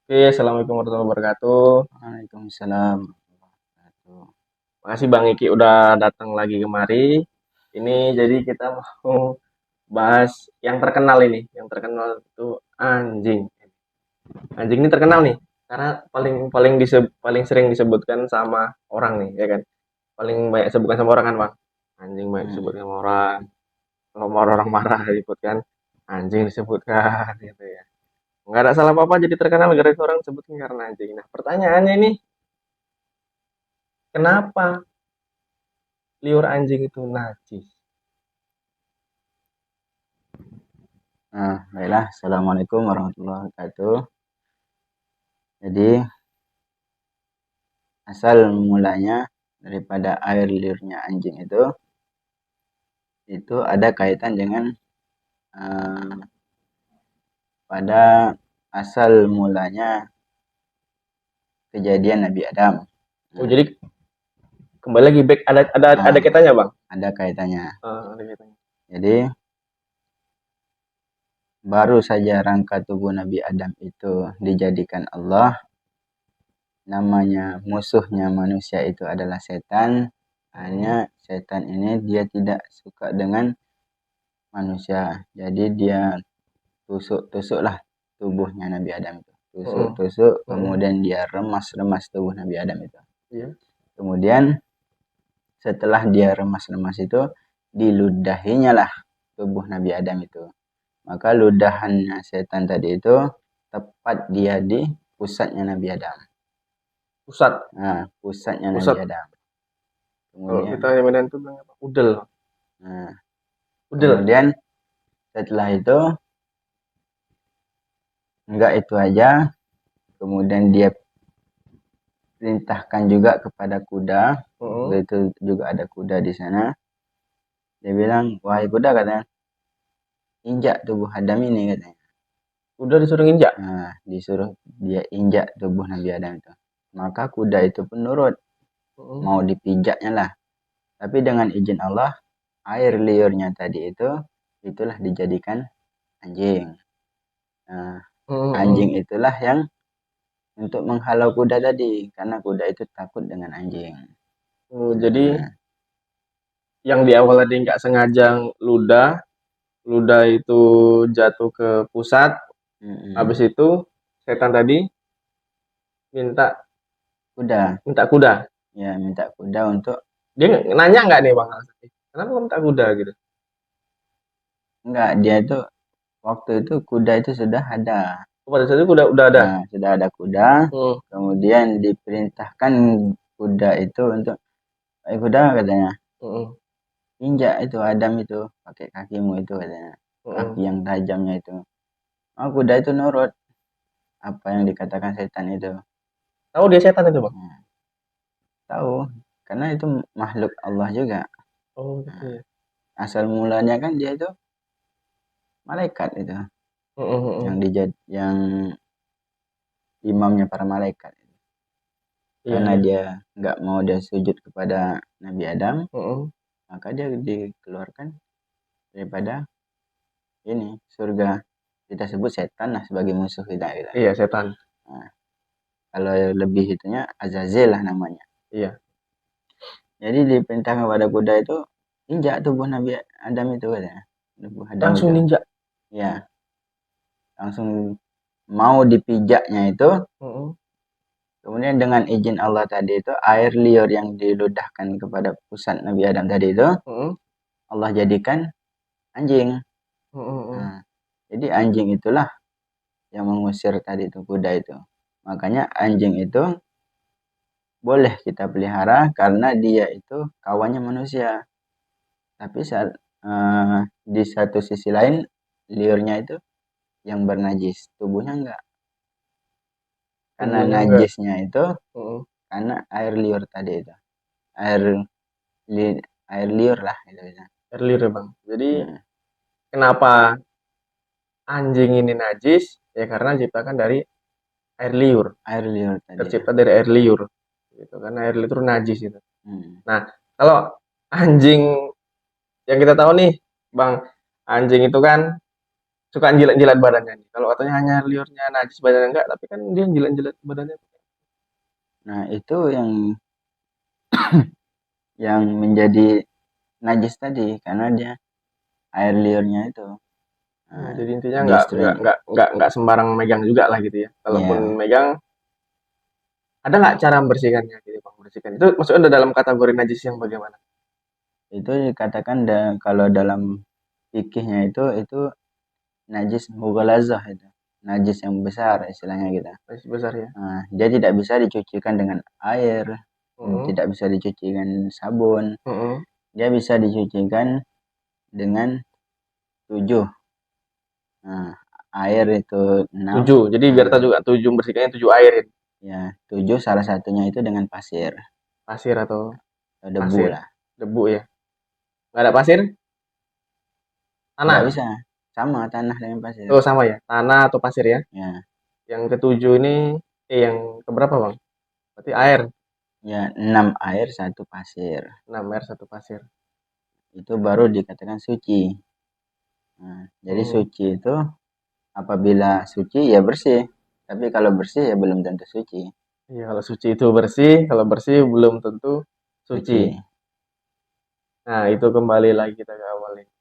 Oke, assalamualaikum warahmatullahi wabarakatuh. Waalaikumsalam warahmatullahi wabarakatuh. Makasih Bang Iki udah datang lagi kemari. Ini jadi kita mau bahas yang terkenal ini. Yang terkenal itu anjing. Anjing ini terkenal nih karena paling paling paling sering disebutkan sama orang nih, ya kan? Paling banyak sebutkan sama orang kan, Bang. Anjing banyak Hmm. disebutkan sama orang. Kalau mau orang marah disebutkan anjing disebutkan gitu ya. Nggak ada salah apa-apa jadi terkenal gara-gara orang sebutkan karena anjing. Nah, pertanyaannya ini, kenapa liur anjing itu najis? Baiklah. Assalamualaikum warahmatullahi wabarakatuh. Jadi, asal mulanya daripada air liurnya anjing itu ada kaitan dengan uh, pada asal mulanya kejadian Nabi Adam. Oh, Nah, jadi kembali lagi back ada uh, kitanya, Bang. ada kaitannya. Ada kitanya. Jadi, baru saja rangka tubuh Nabi Adam itu dijadikan Allah, namanya musuhnya manusia itu adalah setan. Hanya setan ini dia tidak suka dengan manusia. Jadi dia tusuk-tusuklah tubuhnya Nabi Adam itu. Heeh. Tusuk-tusuk, Heeh. kemudian dia remas-remas tubuh Nabi Adam itu. Iya. Kemudian setelah dia remas-remas itu, diludahinya lah tubuh Nabi Adam itu. Maka ludahannya setan tadi itu tepat dia di pusatnya Nabi Adam. Pusat. Nah, pusatnya Nabi Pusat. Adam. Kalau Kemudian, kita yang Medan itu bilang apa? Udel. nah, Udel. kemudian setelah itu enggak itu aja, kemudian dia perintahkan juga kepada kuda. Waktu Heeh. itu juga ada kuda di sana. Dia bilang, wahai kuda, katanya, injak tubuh Adam ini, katanya. Udah disuruh nginjak. Nah, disuruh dia injak tubuh Nabi Adam itu. Maka kuda itu pun nurut, Heeh. mau dipijaknya lah. Tapi dengan izin Allah, air liurnya tadi itulah dijadikan anjing. Nah, Heeh. anjing Heeh. itulah yang untuk menghalau kuda tadi, karena kuda itu takut dengan anjing. Oh, jadi Nah, yang di awal tadi nggak sengaja ludah, ludah itu jatuh ke pusat. mm-mm. Habis itu setan tadi minta Kuda, minta kuda. ya minta kuda untuk Dia nanya nggak nih Bang Alsati? Kenapa kamu minta kuda gitu? enggak, dia itu waktu itu kuda itu sudah ada. Oh, pada saat itu udah ada. Nah, sudah ada kuda, Hmm. kemudian diperintahkan kuda itu untuk, kuda, katanya, Heeh. injak itu Adam itu pakai kakimu itu, katanya, Heeh. kaki yang tajamnya itu. Oh, kuda itu nurut apa yang dikatakan setan itu. Tahu dia setan itu Bang? Nah, tahu, karena itu makhluk Allah juga. Oh gitu Nah, ya. asal mulanya kan dia itu malaikat itu, Heeh. yang Heeh. yang imamnya para malaikat. Iya Karena iya. dia nggak mau dia sujud kepada Nabi Adam, Heeh. maka dia dikeluarkan daripada ini surga. Kita sebut setan lah sebagai musuh kita gitu. Iya setan. Nah, kalau lebih itunya Azazel lah namanya. Iya. Jadi diperintahkan kepada kuda itu injak tubuh Nabi Adam itu, katanya. Tubuh Adam Langsung itu. ninja. Ya, langsung mau dipijaknya itu. Heeh. Kemudian dengan izin Allah tadi itu, air liur yang diludahkan kepada pusat Nabi Adam tadi itu, Heeh. Allah jadikan anjing. Heeh. Heeh. Nah, jadi anjing itulah yang mengusir tadi itu kuda itu. Makanya anjing itu boleh kita pelihara karena dia itu kawannya manusia. Tapi di satu sisi lain liurnya itu yang bernajis, tubuhnya enggak. Karena Tubuhnya enggak. najisnya itu Heeh. karena air liur tadi itu. Air li, air liur lah itu. Earlier ya Bang. Jadi Hmm, kenapa anjing ini najis? Ya karena diciptakan dari air liur. air liur tadi itu. Tercipta dari air liur. Gitu. Karena air liur itu najis itu. Hmm. Nah, kalau anjing yang kita tahu nih, Bang, anjing itu kan suka jilat-jilat badannya nih. Kalau katanya hanya liurnya najis badannya enggak, tapi kan dia jilat-jilat badannya. Nah, itu yang menjadi najis tadi karena dia air liurnya itu. Ya, Nah, jadi intinya justru nggak sembarang megang juga lah gitu ya. Kalaupun ya megang, ada nggak cara membersihkannya gitu, Bang? Membersihkan itu maksudnya udah dalam kategori najis yang bagaimana? itu dikatakan kalau dalam fikihnya itu najis mughalazah itu. Najis yang besar istilahnya gitu. Najis besar ya. Nah, dia tidak bisa dicucikan dengan air, Mm-mm. tidak bisa dicucikan sabun. Mm-mm. Dia bisa dicucikan dengan 7. Nah, air itu 6. 7. Jadi biar Nah, tahu juga 7 membersihkannya 7 air itu. ya 7 salah satunya itu dengan pasir Pasir atau atau debu pasir, lah. debu ya. Nggak ada pasir, Nggak tanah. bisa sama tanah dengan pasir. Oh sama ya, tanah atau pasir ya. Ya, Yang ketujuh ini, yang keberapa bang? Berarti air, ya 6 air 1 pasir. 6 air satu pasir. Itu baru dikatakan suci. Nah, jadi Hmm. suci itu apabila suci ya bersih. Tapi kalau bersih ya belum tentu suci. Iya kalau suci itu bersih, kalau bersih belum tentu suci. Suci. Nah itu kembali lagi kita ke awal ini.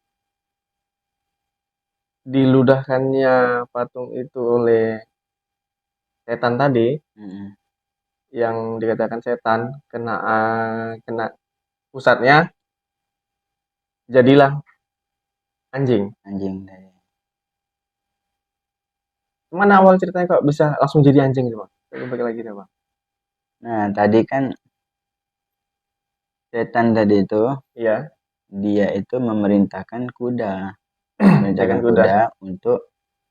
Diludahkannya patung itu oleh setan tadi, Mm-mm. yang dikatakan setan kena kena pusatnya, jadilah anjing. Anjing tadi. Mana awal ceritanya kok bisa langsung jadi anjing itu bang? Coba balik lagi deh bang. Nah, tadi kan setan tadi itu Iya, dia itu memerintahkan kuda. tekan Memerintahkan kuda. kuda untuk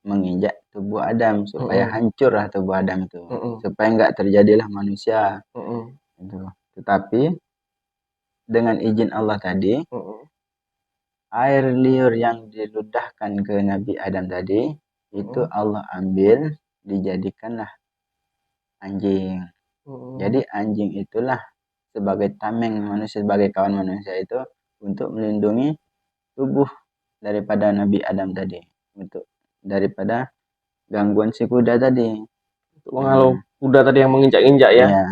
menginjak tubuh Adam supaya Mm-mm, hancurlah tubuh Adam itu. mm-mm, Supaya nggak terjadilah manusia. mm-mm, Itu. Tetapi dengan izin Allah tadi, mm-mm, air liur yang diludahkan ke Nabi Adam tadi, itu mm-mm, Allah ambil dijadikanlah anjing. Jadi mm-mm. anjing itulah sebagai tameng manusia, sebagai kawan manusia itu untuk melindungi tubuh daripada Nabi Adam tadi. Untuk daripada gangguan si kuda tadi. Untuk Yang menghalau kuda tadi yang menginjak-injak ya. ya,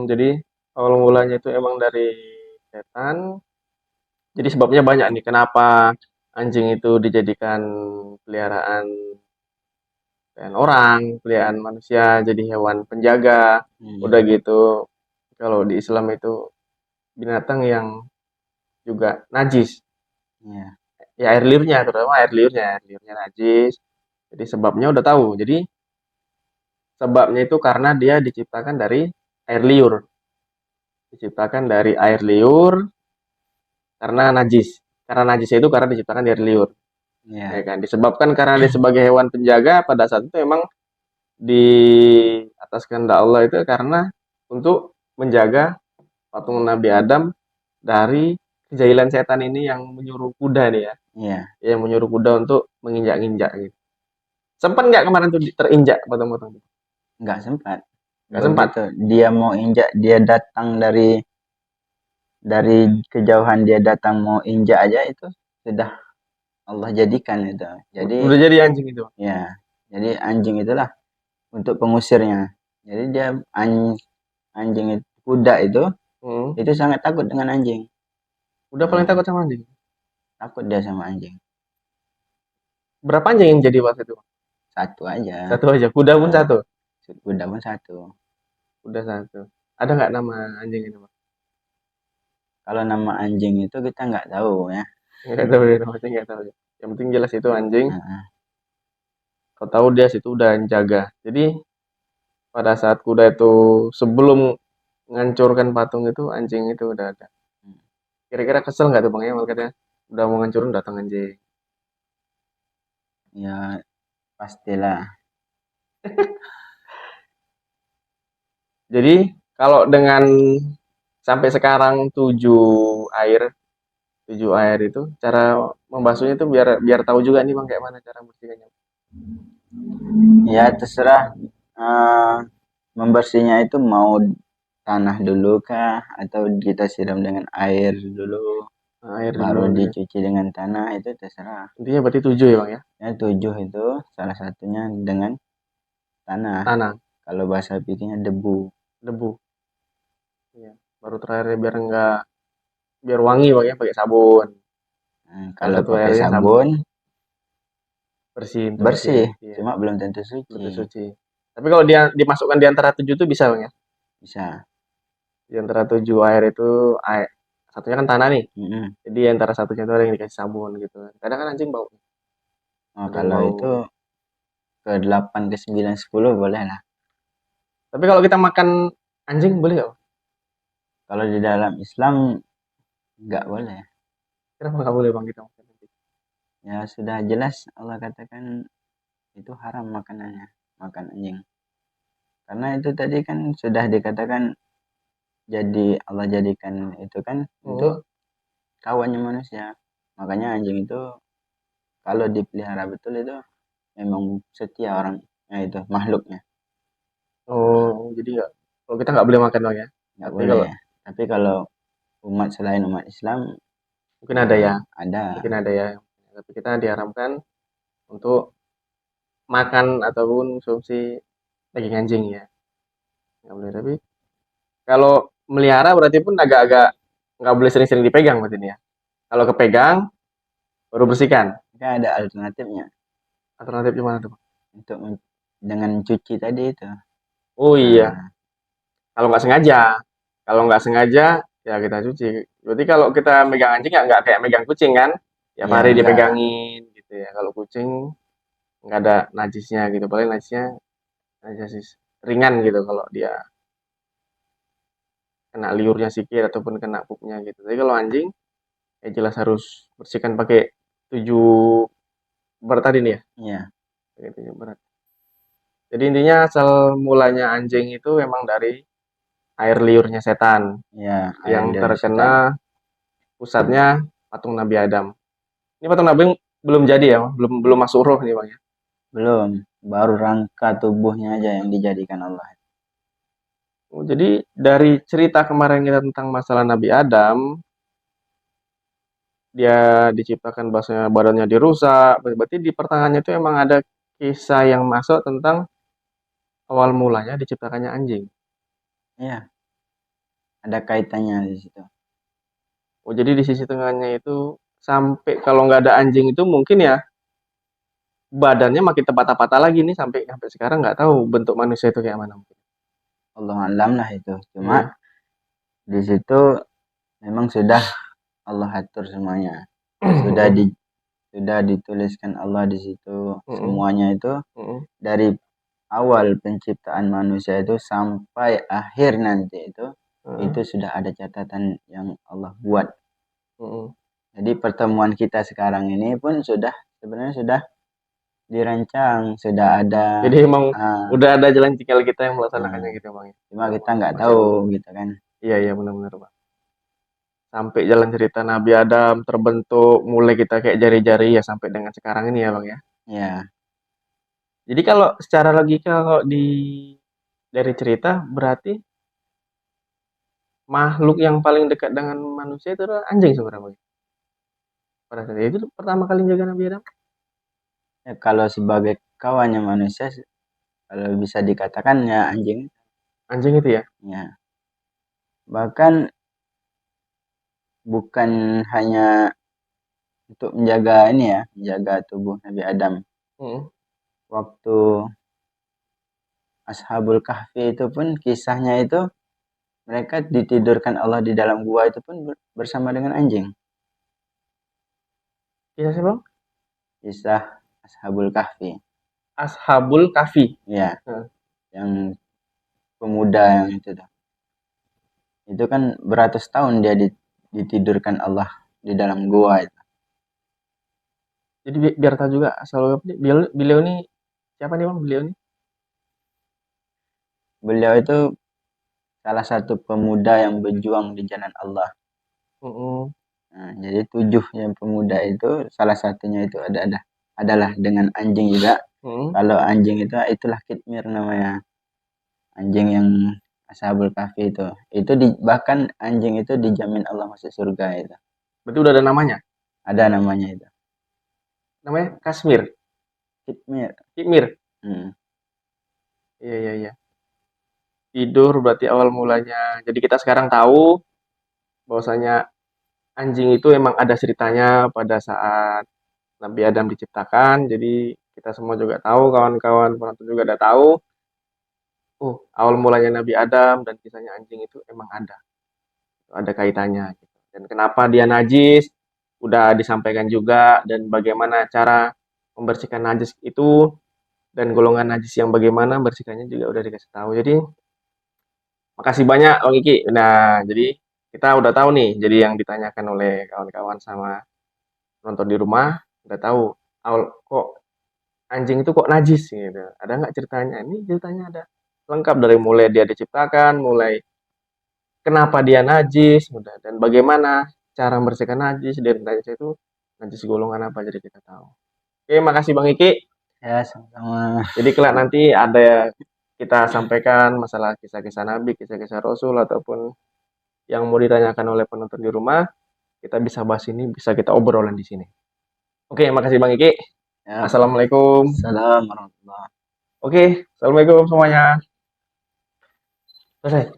Jadi awal mulanya itu emang dari setan. Jadi sebabnya banyak nih kenapa anjing itu dijadikan peliharaan peliharaan orang, peliharaan manusia, jadi hewan penjaga. Udah hmm, gitu, kalau di Islam itu binatang yang juga najis. ya, Ya air liurnya, terutama air liurnya najis. Jadi sebabnya udah tahu. Jadi sebabnya itu karena dia diciptakan dari air liur. Diciptakan dari air liur karena najis. Karena najisnya itu karena diciptakan dari liur. Ya ya, kan? Disebabkan karena dia sebagai hewan penjaga pada saat itu emang di atas kehendak Allah itu karena untuk menjaga patung Nabi Adam dari kejahilan setan ini yang menyuruh kuda nih ya. ya, Yang menyuruh kuda untuk menginjak-injak gitu. Sempat nggak kemarin tuh terinjak patung-patung itu? nggak sempat. Nggak sempat. Begitu dia mau injak, dia datang dari kejauhan dia datang mau injak aja itu sudah Allah jadikan itu. Jadi Udah jadi anjing itu. ya, jadi anjing itulah untuk pengusirnya. Jadi dia anjing itu, kuda Hmm. itu sangat takut dengan anjing. Udah paling Nah, takut sama anjing. takut dia sama anjing. Berapa anjing yang jadi waktu itu? Satu aja. Satu aja. Kuda pun Nah, satu. kuda pun satu. Udah satu. Ada nggak nama anjing itu, Bang? Kalau nama anjing itu kita nggak tahu ya. Nggak tahu ya, namanya nggak tahu ya. Yang penting jelas itu anjing. Nah, Kau tahu dia situ udah jaga. Jadi pada saat kuda itu sebelum menghancurkan patung itu anjing itu udah ada. Kira-kira kesel nggak tuh Bang ya makanya udah mau ngancurin datang anjing. ya pastilah. Jadi kalau dengan sampai sekarang tujuh air itu cara membasuhnya itu biar biar tahu juga nih Bang kayak mana cara membersihkannya. Ya terserah eh, membersihnya itu mau tanah dulu kah atau kita siram dengan air dulu. Air baru dulu gitu ya. dicuci dengan tanah itu terserah. Intinya berarti 7 ya Bang ya. Ya 7 itu salah satunya dengan tanah. Tanah, Kalau bahasa fikihnya debu. debu. Iya. Baru terakhir biar wangi Bang ya pakai sabun. Nah, Salah kalau satu pakai airnya sabun. sabun Bersihin tuh berarti ya. bersih, Iya, cuma belum tentu betul suci. suci. Tapi kalau dia dimasukkan di antara 7 itu bisa Bang ya. Bisa. Di antara 7 air itu air satunya kan tanah nih. Mm-mm. Jadi antara satunya itu ada yang dikasih sabun gitu. Kadang kan anjing bau. Oh, Ada yang kalau bau. itu ke 8 ke 9 10 boleh lah. Tapi kalau kita makan anjing boleh nggak Bang? Kalau di dalam Islam nggak boleh. Kenapa nggak boleh Bang kita makan anjing? Ya sudah jelas Allah katakan itu haram makanannya, makan anjing. Karena itu tadi kan sudah dikatakan jadi Allah jadikan itu kan untuk Hmm. kawannya manusia. Makanya anjing itu kalau dipelihara betul itu memang setia orangnya itu makhluknya. Oh, jadi nggak. Kalau kita nggak boleh makan Bang ya. Nggak Tapi boleh. kalau Tapi kalau umat selain umat Islam mungkin ya ada ya, ada. mungkin ada ya. Tapi kita diharamkan untuk makan ataupun konsumsi daging anjing ya. Nggak boleh. Tapi kalau melihara berarti pun agak-agak nggak boleh sering-sering dipegang berarti ini ya. Kalau kepegang baru bersihkan. Kan ada alternatifnya Alternatif gimana tuh Bang? untuk dengan cuci tadi itu. Oh iya, Nah, kalau nggak sengaja. Kalau nggak sengaja, ya kita cuci. Berarti kalau kita megang anjing ya nggak kayak megang kucing kan? Tiap ya hari enggak. dipegangin gitu ya. Kalau kucing nggak ada najisnya gitu. Paling najisnya najis ringan gitu kalau dia kena liurnya sikit ataupun kena pupnya gitu. Tapi kalau anjing, ya jelas harus bersihkan pakai 7 bar tadi nih ya. Ya, Pakai 7 bar. Jadi intinya asal mulanya anjing itu memang dari air liurnya setan ya air yang dari setan. terkena pusatnya patung Nabi Adam. Ini patung Nabi belum jadi ya, belum belum masuk roh nih bang ya. Belum, baru rangka tubuhnya aja yang dijadikan Allah. Oh, jadi dari cerita kemarin kita tentang masalah Nabi Adam, dia diciptakan bahasanya badannya dirusak. Berarti di pertengahannya itu emang ada kisah yang masuk tentang awal mulanya diciptakannya anjing. Ya, ada kaitannya di situ. Oh, jadi di sisi tengahnya itu sampai kalau nggak ada anjing itu mungkin ya badannya makin terpatah-patah lagi nih sampai sampai sekarang nggak tahu bentuk manusia itu kayak mana mungkin. Allah alam lah itu. Cuma Iya. di situ memang sudah Allah atur semuanya. Sudah di sudah dituliskan Allah di situ semuanya itu dari awal penciptaan manusia itu sampai akhir nanti itu sudah ada catatan yang Allah buat. Jadi pertemuan kita sekarang ini pun sudah sebenarnya sudah dirancang, sudah ada Jadi emang ah, udah ada jalan cikal kita yang ah, melaksanakannya gitu bang ya. cuma kita nggak Masya tahu Allah. gitu kan. Iya iya benar-benar bang. Sampai jalan cerita Nabi Adam terbentuk mulai kita kayak jari-jari ya sampai dengan sekarang ini ya bang ya. Ya, Jadi kalau secara logika kalau dari cerita berarti makhluk yang paling dekat dengan manusia itu adalah anjing sebenarnya Bang. Pada saat itu pertama kali jaga Nabi Adam. ya kalau sebagai kawannya manusia kalau bisa dikatakan ya anjing Anjing itu ya. ya. Bahkan bukan hanya untuk menjaga ini ya, menjaga tubuh Nabi Adam. Mm. Waktu Ashabul Kahfi itu pun kisahnya itu mereka ditidurkan Allah di dalam gua itu pun bersama dengan anjing. Kisah siapa? Bang? Kisah Ashabul Kahfi. Ashabul Kahfi. Ya, Nah, yang pemuda yang itu tuh. Itu kan beratus tahun dia ditidurkan Allah di dalam gua itu. jadi biar tahu juga asal beliau, beliau ini siapa nih bang? Beliau ini? Beliau itu salah satu pemuda yang berjuang di jalan Allah. Mm-mm. Nah, jadi 7 yang pemuda itu salah satunya itu adalah dengan anjing juga. Mm-mm. Kalau anjing itu itulah kitmir namanya. Anjing yang Ashabul Kahfi itu. Bahkan anjing itu dijamin Allah masuk surga itu. Berarti udah ada namanya. Ada namanya itu. Namanya Kasmir, Kitmir. Kimir. Hmm. Iya, iya, iya. Tidur berarti awal mulanya. Jadi kita sekarang tahu bahwasanya anjing itu emang ada ceritanya pada saat Nabi Adam diciptakan. Jadi kita semua juga tahu, kawan-kawan penonton juga udah tahu. Awal mulanya Nabi Adam dan kisahnya anjing itu emang ada kaitannya. Gitu. Dan kenapa dia najis, udah disampaikan juga dan bagaimana cara membersihkan najis itu dan golongan najis yang bagaimana bersihkannya juga udah dikasih tahu. Jadi makasih banyak Bang Iki. Nah, jadi kita udah tahu nih. Jadi yang ditanyakan oleh kawan-kawan sama nonton di rumah udah tahu. Awal kok anjing itu kok najis gitu. Ada nggak ceritanya? Ini ceritanya ada lengkap dari mulai dia diciptakan, mulai kenapa dia najis, udah dan bagaimana cara membersihkan najis dan najis itu najis golongan apa jadi kita tahu. Oke, makasih Bang Iki. Ya, sama-sama. Jadi kelak nanti ada kita sampaikan masalah kisah-kisah Nabi, kisah-kisah Rasul ataupun yang mau ditanyakan oleh penonton di rumah, kita bisa bahas ini, bisa kita obrolin di sini. Oke, makasih Bang Iki. Ya, Assalamualaikum. salam warahmatullahi. Oke, assalamualaikum semuanya. Selesai.